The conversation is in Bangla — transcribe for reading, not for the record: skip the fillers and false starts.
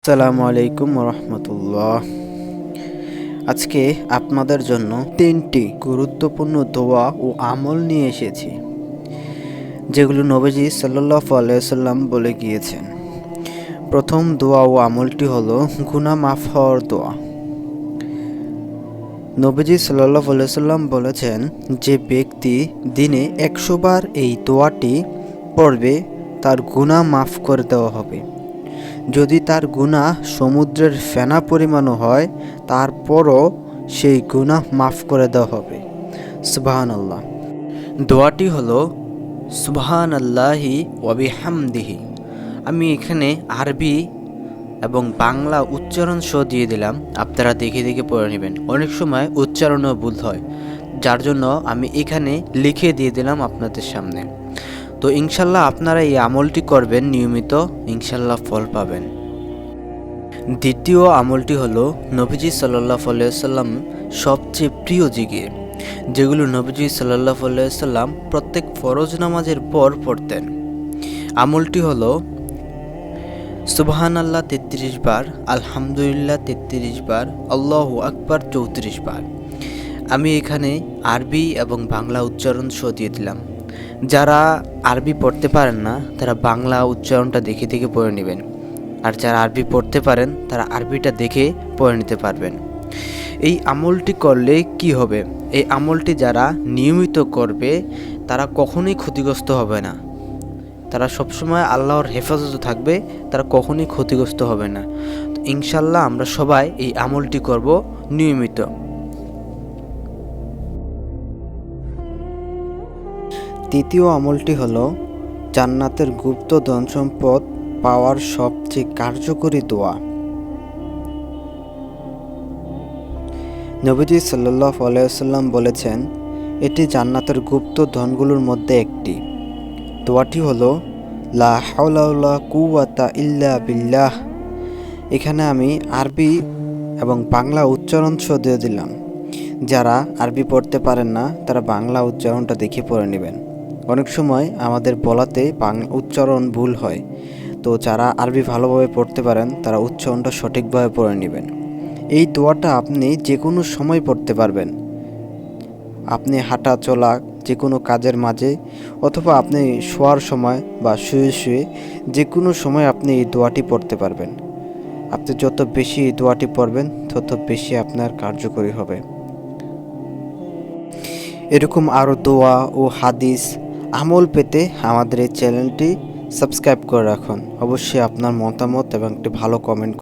আসসালামু আলাইকুম রহমতুল্লাহ। আজকে আপনাদের জন্য 3টি গুরুত্বপূর্ণ দোয়া ও আমল নিয়ে এসেছি, যেগুলো নবীজি সাল্লাল্লাহু আলাইহি ওয়াসাল্লাম বলে গিয়েছেন। প্রথম দোয়া ও আমলটি হলো গুনাহ মাফ হওয়ার দোয়া। নবীজি সাল্লাল্লাহু আলাইহি ওয়াসাল্লাম বলেছেন, যে ব্যক্তি দিনে 100 বার এই দোয়াটি পড়বে তার গুনাহ মাফ করে দেওয়া হবে। যদি তার গুনাহ সমুদ্রের ফেনা পরিমাণও হয়, তারপরও সেই গুনাহ মাফ করে দেওয়া হবে। সুবহানাল্লাহ। দোয়াটি হলো সুবহানাল্লাহি ওয়া বিহামদিহি। আমি এখানে আরবি এবং বাংলা উচ্চারণ সহ দিয়ে দিলাম, আপনারা দেখে দেখে পড়ে নেবেন। অনেক সময় উচ্চারণও ভুল হয়, যার জন্য আমি এখানে লিখে দিয়ে দিলাম আপনাদের সামনে। তো ইনশাল্লাহ আপনারা এই আমলটি করবেন নিয়মিত, ইনশাল্লাহ ফল পাবেন। দ্বিতীয় আমলটি হলো নবীজি সাল্লাল্লাহু আলাইহি ওয়াসাল্লাম সবচেয়ে প্রিয় জিকির, যেগুলো নবীজি সাল্লাল্লাহু আলাইহি ওয়াসাল্লাম প্রত্যেক ফরজ নামাজের পর পড়তেন। আমলটি হলো সুবহানাল্লাহ 33 বার, আলহামদুলিল্লাহ 33 বার, আল্লাহু আকবার 34 বার। আমি এখানে আরবি এবং বাংলা উচ্চারণ সহ দিয়ে দিলাম। যারা আরবি পড়তে পারেন না, তারা বাংলা উচ্চারণটা দেখে দেখে পড়ে নেবেন, আর যারা আরবি পড়তে পারেন তারা আরবিটা দেখে পড়ে নিতে পারবেন। এই আমলটি করলে কি হবে? এই আমলটি যারা নিয়মিত করবে তারা কখনোই ক্ষতিগ্রস্ত হবে না, তারা সবসময় আল্লাহর হেফাজতে থাকবে, তারা কখনোই ক্ষতিগ্রস্ত হবে না। তো ইনশাল্লাহ আমরা সবাই এই আমলটি করব নিয়মিত। তৃতীয় আমলটি হলো জান্নাতের গুপ্ত ধন সম্পদ পাওয়ার সবচেয়ে কার্যকরী দোয়া। নবীজি সাল্লাল্লাহু আলাইহি ওয়াসাল্লাম বলেছেন, এটি জান্নাতের গুপ্ত ধনগুলোর মধ্যে একটি। দোয়াটি হলো লা হাওলা ওয়ালা কুওয়াতা ইল্লা বিল্লাহ। এখানে আমি আরবি এবং বাংলা উচ্চারণ সহ দিয়ে দিলাম। যারা আরবি পড়তে পারেন না তারা বাংলা উচ্চারণটা দেখে পড়ে নেবেন। অনেক সময় আমাদের বলাতে বাংলা উচ্চারণ ভুল হয়, তো যারা আরবি ভালোভাবে পড়তে পারেন তারা উচ্চারণটা সঠিকভাবে পড়ে নেবেন। এই দোয়াটা আপনি যে কোনো সময় পড়তে পারবেন, আপনি হাঁটা চলা যে কোনো কাজের মাঝে, অথবা আপনি শোয়ার সময় বা শুয়ে শুয়ে যে কোনো সময় আপনি এই দোয়াটি পড়তে পারবেন। আপনি যত বেশি এই দোয়াটি পড়বেন তত বেশি আপনার কার্যকরী হবে। এরকম আরও দোয়া ও হাদিস আমল পেতে আমাদের এই চ্যানেলটি সাবস্ক্রাইব করে রাখুন। অবশ্যই আপনার মতামত এবং একটি ভালো কমেন্ট